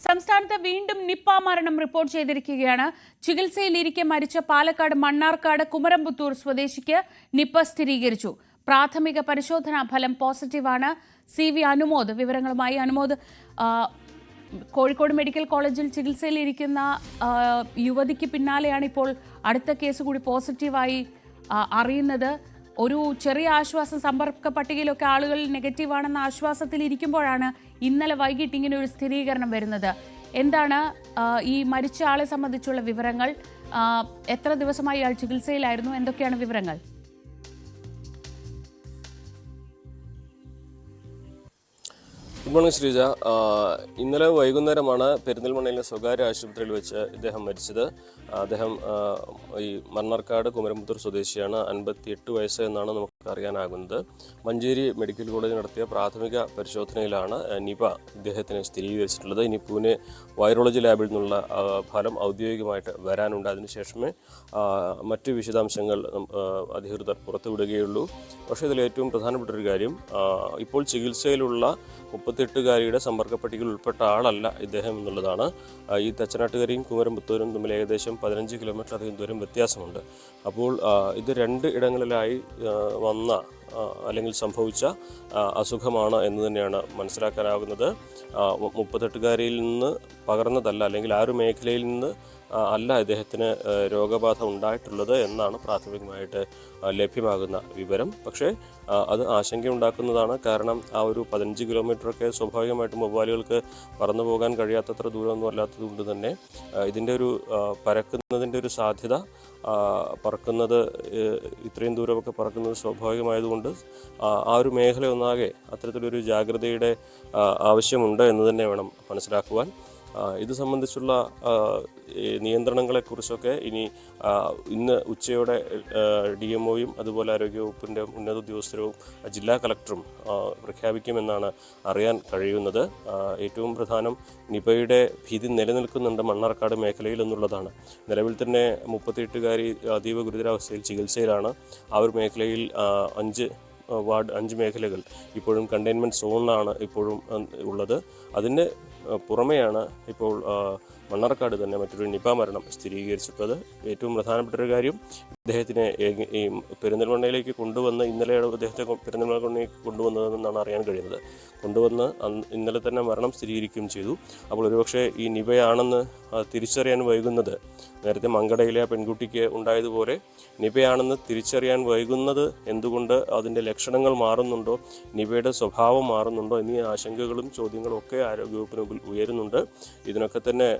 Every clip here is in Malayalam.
സംസ്ഥാനത്ത് വീണ്ടും നിപ്പ മരണം റിപ്പോർട്ട് ചെയ്തിരിക്കുകയാണ്. ചികിത്സയിലിരിക്കെ മരിച്ച പാലക്കാട് മണ്ണാർക്കാട് കുമരംപുത്തൂർ സ്വദേശിക്ക് നിപ്പ സ്ഥിരീകരിച്ചു. പ്രാഥമിക പരിശോധനാ ഫലം പോസിറ്റീവാണ്. CV അനുമോദ് വിവരങ്ങളുമായി. അനുമോദ്, കോഴിക്കോട് മെഡിക്കൽ കോളേജിൽ ചികിത്സയിലിരിക്കുന്ന യുവതിക്ക് പിന്നാലെയാണ് ഇപ്പോൾ അടുത്ത കേസ് കൂടി പോസിറ്റീവായി അറിയുന്നത്. ഒരു ചെറിയ ആശ്വാസം, സമ്പർക്ക പട്ടികയിലൊക്കെ ആളുകൾ നെഗറ്റീവാണെന്ന ആശ്വാസത്തിൽ ഇരിക്കുമ്പോഴാണ് ഇന്നലെ വൈകിട്ട് ഇങ്ങനെ ഒരു സ്ഥിരീകരണം വരുന്നത്. എന്താണ് ഈ മരിച്ച ആളെ സംബന്ധിച്ചുള്ള വിവരങ്ങൾ? എത്ര ദിവസമായി ആൾ ചികിത്സയിലായിരുന്നു? എന്തൊക്കെയാണ് വിവരങ്ങൾ? Good morning Sreeja. ഇന്നലെ വൈകുന്നേരമാണ് പെരിന്തൽമണ്ണയിലെ സ്വകാര്യ ആശുപത്രിയിൽ വെച്ച് ഇദ്ദേഹം മരിച്ചത്. അദ്ദേഹം ഈ മണ്ണാർക്കാട് കുമരംപുത്തൂർ സ്വദേശിയാണ്. 58 വയസ്സ് എന്നാണ് നമുക്ക് അറിയാനാകുന്നത്. മഞ്ചേരി മെഡിക്കൽ കോളേജ് നടത്തിയ പ്രാഥമിക പരിശോധനയിലാണ് നിപ ഇദ്ദേഹത്തിന് സ്ഥിരീകരിച്ചിട്ടുള്ളത്. ഇനി പൂനെ വൈറോളജി ലാബിൽ നിന്നുള്ള ഫലം ഔദ്യോഗികമായിട്ട് വരാനുണ്ട്. അതിനുശേഷമേ മറ്റ് വിശദാംശങ്ങൾ അധികൃതർ പുറത്തുവിടുകയുള്ളൂ. പക്ഷേ ഇതിൽ ഏറ്റവും പ്രധാനപ്പെട്ട ഒരു കാര്യം, ഇപ്പോൾ ചികിത്സയിലുള്ള 38-കാരിയുടെ സമ്പർക്ക പട്ടികയിൽ ഉൾപ്പെട്ട ആളല്ല ഇദ്ദേഹം എന്നുള്ളതാണ്. ഈ തച്ചനാട്ടുകരയും കുമരംപുത്തൂരും തമ്മിൽ ഏകദേശം 15 കിലോമീറ്റർ അധികം ദൂരം വ്യത്യാസമുണ്ട്. അപ്പോൾ ഇത് 2 ഇടങ്ങളിലായി വന്ന അല്ലെങ്കിൽ സംഭവിച്ച അസുഖമാണ് എന്ന് തന്നെയാണ് മനസ്സിലാക്കാനാകുന്നത്. 38-കാരിയിൽ നിന്ന് പകർന്നതല്ല, അല്ലെങ്കിൽ ആ ഒരു മേഖലയിൽ നിന്ന് അല്ല ഇദ്ദേഹത്തിന് രോഗബാധ ഉണ്ടായിട്ടുള്ളത് എന്നാണ് പ്രാഥമികമായിട്ട് ലഭ്യമാകുന്ന വിവരം. പക്ഷേ അത് ആശങ്കയുണ്ടാക്കുന്നതാണ്. കാരണം ആ ഒരു 15 കിലോമീറ്ററൊക്കെ സ്വാഭാവികമായിട്ടും വവ്വാലുകൾക്ക് പറന്നു പോകാൻ കഴിയാത്തത്ര ദൂരമൊന്നും അല്ലാത്തതുകൊണ്ട് തന്നെ ഇതിൻ്റെ ഒരു പറക്കുന്നതിൻ്റെ ഒരു സാധ്യത, പറക്കുന്നത് ഇത്രയും ദൂരമൊക്കെ പറക്കുന്നത് സ്വാഭാവികമായതുകൊണ്ട് ആ ഒരു മേഖല ഒന്നാകെ അത്തരത്തിലൊരു ജാഗ്രതയുടെ ആവശ്യമുണ്ട് എന്ന് തന്നെ വേണം മനസ്സിലാക്കുവാൻ. ഇത് സംബന്ധിച്ചുള്ള നിയന്ത്രണങ്ങളെക്കുറിച്ചൊക്കെ ഇന്ന് ഉച്ചയോടെ DMOയും അതുപോലെ ആരോഗ്യവകുപ്പിൻ്റെ ഉന്നത ഉദ്യോഗസ്ഥരും ജില്ലാ കളക്ടറും പ്രഖ്യാപിക്കുമെന്നാണ് അറിയാൻ കഴിയുന്നത്. ഏറ്റവും പ്രധാനം, നിപയുടെ ഭീതി നിലനിൽക്കുന്നുണ്ട് മണ്ണാർക്കാട് മേഖലയിൽ എന്നുള്ളതാണ്. നിലവിൽ തന്നെ 38-കാരി അതീവ ഗുരുതരാവസ്ഥയിൽ ചികിത്സയിലാണ്. ആ ഒരു മേഖലയിൽ 5 മേഖലകൾ ഇപ്പോഴും കണ്ടെയ്ൻമെൻറ്റ് സോണിലാണ് ഇപ്പോഴും ഉള്ളത്. അതിന് പുറമെയാണ് ഇപ്പോൾ മണ്ണാർക്കാട് തന്നെ മറ്റൊരു നിപ മരണം സ്ഥിരീകരിച്ചിട്ടുള്ളത്. ഏറ്റവും പ്രധാനപ്പെട്ട ഒരു കാര്യം, അദ്ദേഹത്തിനെ ഈ പെരിന്തൽമണ്ണയിലേക്ക് കൊണ്ടുവന്ന് ഇന്നലെയാണ് അദ്ദേഹത്തെ പെരിന്തൽമണ്ണയിലേക്ക് കൊണ്ടുവന്നതെന്നാണ് അറിയാൻ കഴിയുന്നത്. കൊണ്ടുവന്ന് ഇന്നലെ തന്നെ മരണം സ്ഥിരീകരിക്കുകയും ചെയ്തു. അപ്പോൾ ഒരുപക്ഷെ ഈ നിപയാണെന്ന് തിരിച്ചറിയാൻ വൈകുന്നത്, നേരത്തെ മങ്കടയിലെ പെൺകുട്ടിക്ക് ഉണ്ടായതുപോലെ നിപയാണെന്ന് തിരിച്ചറിയാൻ വൈകുന്നത് എന്തുകൊണ്ട്, അതിൻ്റെ ലക്ഷണങ്ങൾ മാറുന്നുണ്ടോ, നിപയുടെ സ്വഭാവം മാറുന്നുണ്ടോ എന്നീ ആശങ്കകളും ചോദ്യങ്ങളും ഒക്കെ ആരോഗ്യവകുപ്പിന് മുമ്പിൽ ഉയരുന്നുണ്ട്. ഇതിനൊക്കെ തന്നെ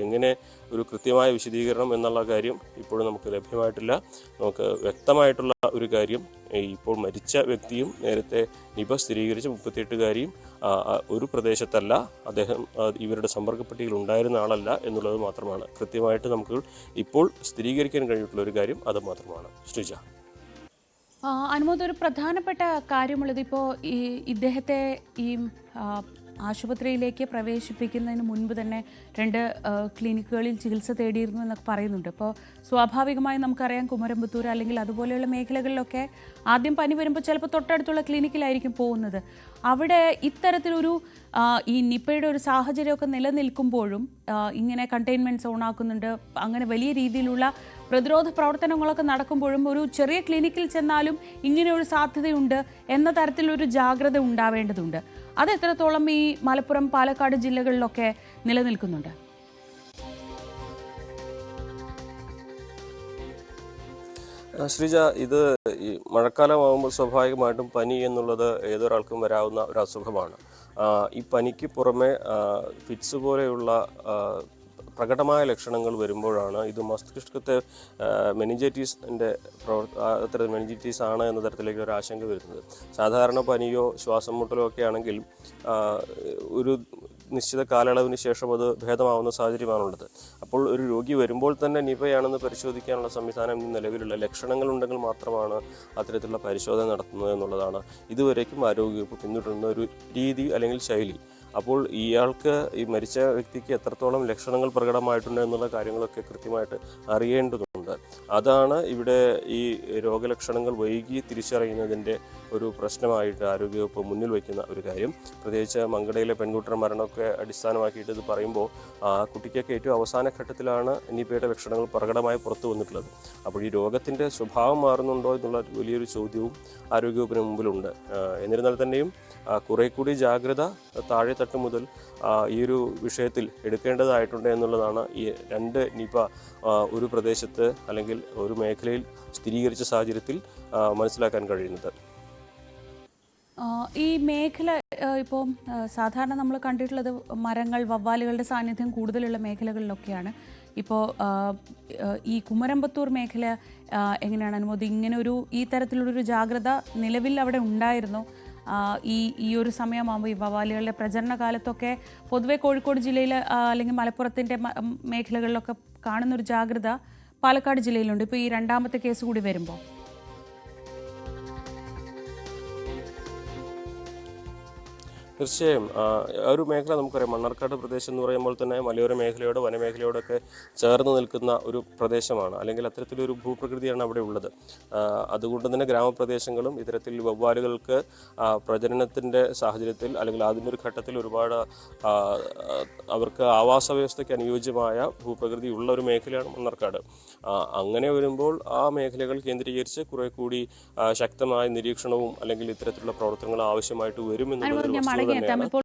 എങ്ങനെ ഒരു കൃത്യമായ വിശദീകരണം എന്നുള്ള കാര്യം ഇപ്പോഴും നമുക്ക് ലഭ്യമായിട്ടില്ല. നമുക്ക് വ്യക്തമായിട്ടുള്ള ഒരു കാര്യം, ഇപ്പോൾ മരിച്ച വ്യക്തിയും നേരത്തെ നിപ സ്ഥിരീകരിച്ച 38-കാരിയും ഒരു പ്രദേശത്തല്ല, അദ്ദേഹം ഇവരുടെ സമ്പർക്ക പട്ടികയിൽ ഉണ്ടായിരുന്ന ആളല്ല എന്നുള്ളത് മാത്രമാണ് കൃത്യമായിട്ട് നമുക്ക് ഇപ്പോൾ സ്ഥിരീകരിക്കാൻ കഴിഞ്ഞിട്ടുള്ള ഒരു കാര്യം. അത് മാത്രമാണ് ശ്രീജ. അനുമോദ്, ഒരു പ്രധാനപ്പെട്ട കാര്യമുള്ളത്, ഇപ്പോൾ ഇദ്ദേഹത്തെ ഈ ആശുപത്രിയിലേക്ക് പ്രവേശിപ്പിക്കുന്നതിന് മുൻപ് തന്നെ 2 ക്ലിനിക്കുകളിൽ ചികിത്സ തേടിയിരുന്നു എന്നൊക്കെ പറയുന്നുണ്ട്. അപ്പോൾ സ്വാഭാവികമായും നമുക്കറിയാം, കുമരംപുത്തൂർ അല്ലെങ്കിൽ അതുപോലെയുള്ള മേഖലകളിലൊക്കെ ആദ്യം പനി വരുമ്പോൾ ചിലപ്പോൾ തൊട്ടടുത്തുള്ള ക്ലിനിക്കിലായിരിക്കും പോകുന്നത്. അവിടെ ഇത്തരത്തിലൊരു ഈ നിപ്പയുടെ ഒരു സാഹചര്യമൊക്കെ നിലനിൽക്കുമ്പോഴും ഇങ്ങനെ കണ്ടെയ്ൻമെൻറ്റ് സോൺ ആക്കുന്നുണ്ട്, അങ്ങനെ വലിയ രീതിയിലുള്ള പ്രതിരോധ പ്രവർത്തനങ്ങളൊക്കെ നടക്കുമ്പോഴും ഒരു ചെറിയ ക്ലിനിക്കിൽ ചെന്നാലും ഇങ്ങനെയൊരു സാധ്യതയുണ്ട് എന്ന തരത്തിലൊരു ജാഗ്രത ഉണ്ടാവേണ്ടതുണ്ട്. അത് എത്രത്തോളം ഈ മലപ്പുറം, പാലക്കാട് ജില്ലകളിലൊക്കെ നിലനിൽക്കുന്നുണ്ട്? ശ്രീജ, ഇത് ഈ മഴക്കാലമാകുമ്പോൾ സ്വാഭാവികമായിട്ടും പനി എന്നുള്ളത് ഏതൊരാൾക്കും വരാവുന്ന ഒരു അസുഖമാണ്. ഈ പനിക്ക് പുറമെ ഫിറ്റ്സ് പോലെയുള്ള പ്രകടമായ ലക്ഷണങ്ങൾ വരുമ്പോഴാണ് ഇത് മസ്തിഷ്കത്തെ മെനിഞ്ചൈറ്റിസിൻ്റെ അത്തരം മെനിഞ്ചൈറ്റിസ് ആണ് എന്ന തരത്തിലേക്ക് ഒരു ആശങ്ക വരുന്നത്. സാധാരണ പനിയോ ശ്വാസം മുട്ടലോ ഒക്കെ ആണെങ്കിൽ ഒരു നിശ്ചിത കാലയളവിന് ശേഷം അത് ഭേദമാവുന്ന സാഹചര്യമാണുള്ളത്. അപ്പോൾ ഒരു രോഗി വരുമ്പോൾ തന്നെ നിപയാണെന്ന് പരിശോധിക്കാനുള്ള സംവിധാനം നിലവിലുള്ള ലക്ഷണങ്ങളുണ്ടെങ്കിൽ മാത്രമാണ് അത്തരത്തിലുള്ള പരിശോധന നടത്തുന്നത് എന്നുള്ളതാണ് ഇതുവരേക്കും ആരോഗ്യവകുപ്പ് പിന്തുടരുന്ന ഒരു രീതി അല്ലെങ്കിൽ ശൈലി. അപ്പോൾ ഇയാൾക്ക്, ഈ മരിച്ച വ്യക്തിക്ക് എത്രത്തോളം ലക്ഷണങ്ങൾ പ്രകടമായിട്ടുണ്ട് എന്നുള്ള കാര്യങ്ങളൊക്കെ കൃത്യമായിട്ട് അറിയേണ്ടതുണ്ട്. കാണുന്നുണ്ട്. അതാണ് ഇവിടെ ഈ രോഗലക്ഷണങ്ങൾ വൈകി തിരിച്ചറിയുന്നതിൻ്റെ ഒരു പ്രശ്നമായിട്ട് ആരോഗ്യവകുപ്പ് മുന്നിൽ വയ്ക്കുന്ന ഒരു കാര്യം. പ്രത്യേകിച്ച് മങ്കടയിലെ പെൺകുട്ടിയുടെ മരണമൊക്കെ അടിസ്ഥാനമാക്കിയിട്ട് ഇത് പറയുമ്പോൾ ആ കുട്ടിക്കൊക്കെ ഏറ്റവും അവസാന ഘട്ടത്തിലാണ് നിപയുടെ ലക്ഷണങ്ങൾ പ്രകടമായി പുറത്തു വന്നിട്ടുള്ളത്. അപ്പോൾ ഈ രോഗത്തിൻ്റെ സ്വഭാവം മാറുന്നുണ്ടോ എന്നുള്ള വലിയൊരു ചോദ്യവും ആരോഗ്യവകുപ്പിന് മുമ്പിലുണ്ട്. എന്നിരുന്നാൽ തന്നെയും കുറെ കൂടി ജാഗ്രത താഴെത്തട്ട് മുതൽ ഈ ഒരു വിഷയത്തിൽ എടുക്കേണ്ടതായിട്ടുണ്ട് എന്നുള്ളതാണ് ഈ 2 നിപ ഒരു പ്രദേശത്ത് അല്ലെങ്കിൽ ഒരു മേഖലയിൽ സ്ഥിരീകരിച്ച സാഹചര്യത്തിൽ മനസ്സിലാക്കാൻ കഴിയുന്നത്. ഈ മേഖല ഇപ്പോൾ സാധാരണ നമ്മൾ കണ്ടിട്ടുള്ളത് മരങ്ങൾ, വവ്വാലുകളുടെ സാന്നിധ്യം കൂടുതലുള്ള മേഖലകളിലൊക്കെയാണ്. ഇപ്പോൾ ഈ കുമരമ്പത്തൂർ മേഖല എങ്ങനെയാണ് അനുമതി? ഈ തരത്തിലുള്ളൊരു ജാഗ്രത നിലവിൽ അവിടെ ഉണ്ടായിരുന്നു? ഈ ഒരു സമയമാകുമ്പോൾ ഈ വവ്വാലുകളുടെ പ്രചരണ കാലത്തൊക്കെ പൊതുവെ കോഴിക്കോട് ജില്ലയിൽ അല്ലെങ്കിൽ മലപ്പുറത്തിൻ്റെ മേഖലകളിലൊക്കെ കാണുന്നൊരു ജാഗ്രത പാലക്കാട് ജില്ലയിലുണ്ട്. ഇപ്പോൾ ഈ 2ാമത്തെ കേസ് കൂടി വരുമ്പോൾ തീർച്ചയായും ഒരു മേഖല നമുക്കറിയാം. മണ്ണാർക്കാട് പ്രദേശം എന്ന് പറയുമ്പോൾ തന്നെ മലയോര മേഖലയോട് വനമേഖലയോടൊക്കെ ചേർന്ന് നിൽക്കുന്ന ഒരു പ്രദേശമാണ്, അല്ലെങ്കിൽ അത്തരത്തിലൊരു ഭൂപ്രകൃതിയാണ് അവിടെ ഉള്ളത്. അതുകൊണ്ട് തന്നെ ഗ്രാമപ്രദേശങ്ങളും ഇത്തരത്തിൽ വവ്വാലുകൾക്ക് പ്രജനനത്തിൻ്റെ സാഹചര്യത്തിൽ അല്ലെങ്കിൽ അതിൻ്റെ ഒരു ഘട്ടത്തിൽ ഒരുപാട് അവർക്ക് ആവാസ വ്യവസ്ഥയ്ക്ക് അനുയോജ്യമായ ഭൂപ്രകൃതി ഉള്ള ഒരു മേഖലയാണ് മണ്ണാർക്കാട്. അങ്ങനെ വരുമ്പോൾ ആ മേഖലകൾ കേന്ദ്രീകരിച്ച് കുറെ കൂടി ശക്തമായ നിരീക്ഷണവും അല്ലെങ്കിൽ ഇത്തരത്തിലുള്ള പ്രവർത്തനങ്ങൾ ആവശ്യമായിട്ട് വരും എന്നുള്ളത് ഇപ്പോൾ